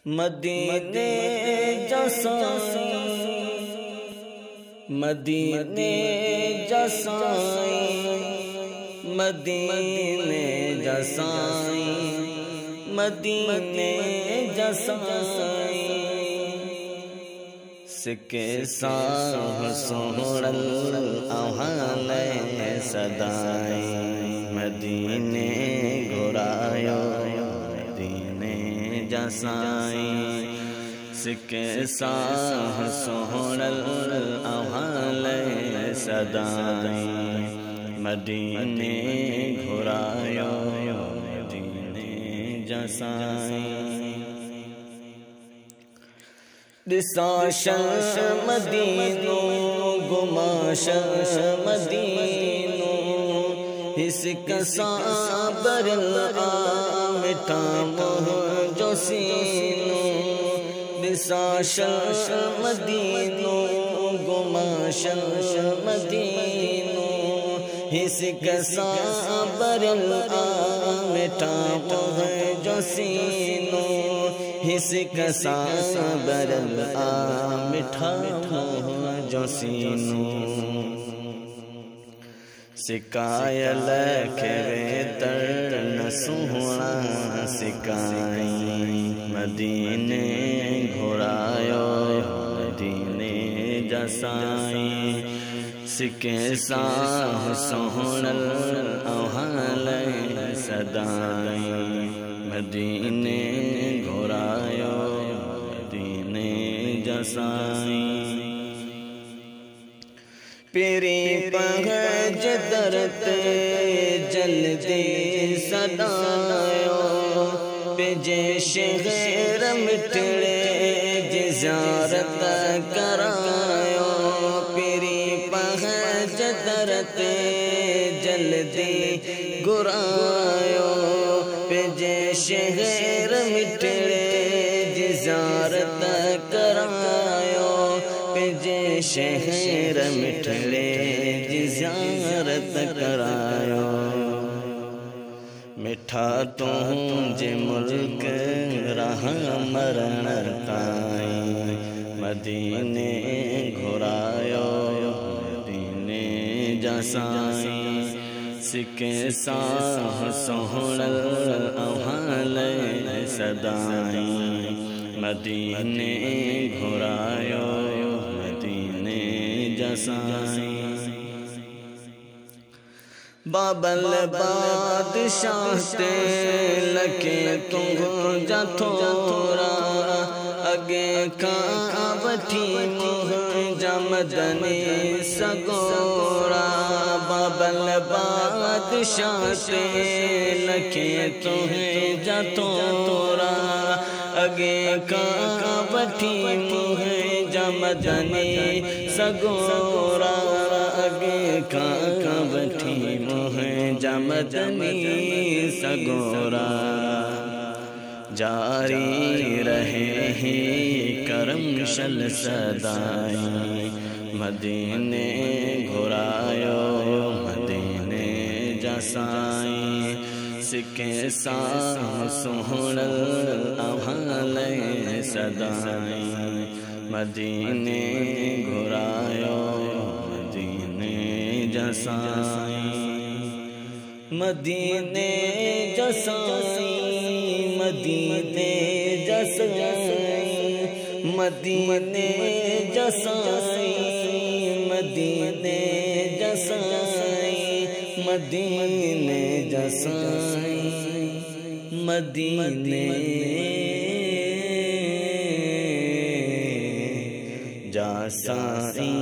मदीने जसाई, मदीने जसाई, मदीने जसाई, मदीने जसाई। सिके साह सोहरल आहाने सदाई, मदीने घुरायो मदीने जसाई। सिके साह सोहरल आहाने सदाई, मदीने घुरायो मदीने जसाई। दिसाश मदीनो गुमाश मदीनो, इसका साबर मिठा मोह जो सीनो। दिसाश मदीनो गुमाश मदीनो, इसका साबर मिठा मोह जो सीनो। हिसका साबर मिठा मोह जो सीनो। सिकायल खेवे तर न सुहना सिकाई, मदीने घुरायो मदीने जसाई। सिके साह सोहरल आहाल सदाई, मदीने घुरायो मदीने जसाई। पेरी पहज दरते जल्दी सदायो, पेजे शहर मिठड़े जियारत करायो। पेरी पहज दरते जल्दी गुरायो, पेजे शहर मिठड़े जियारत करायो। पेजे शहर मिठड़े जियारत करायो। मिठा तुझे मुल्क रहा मरण ताई, मदीने घुरायो मदीने जसाई। सिके साह सोहरल आहाल सदाई, मदीने घुरायो मदीने जसाई। बाबल बादशाह ते लखे तुम जथोरा, अगे का वठी मुह जमदनी सगोरा। बाबल बादशाह ते लखे तुम जथोरा, अगे का वठी मुह जमदनी सगोरा। अगे का वठी मुह जमदनी सगोरा। जारी रहे ही करम शल सदाई, मदीने घुरायो मदीने जसाई। सिके साह सोहरल आहाल सदाई, मदीने घुरायो मदीने जसाई। मदीने जसाई, मदीने जसाई, मदीने जसाई, मदीने जसाई, मदीने जसाई, मदीने जसाई।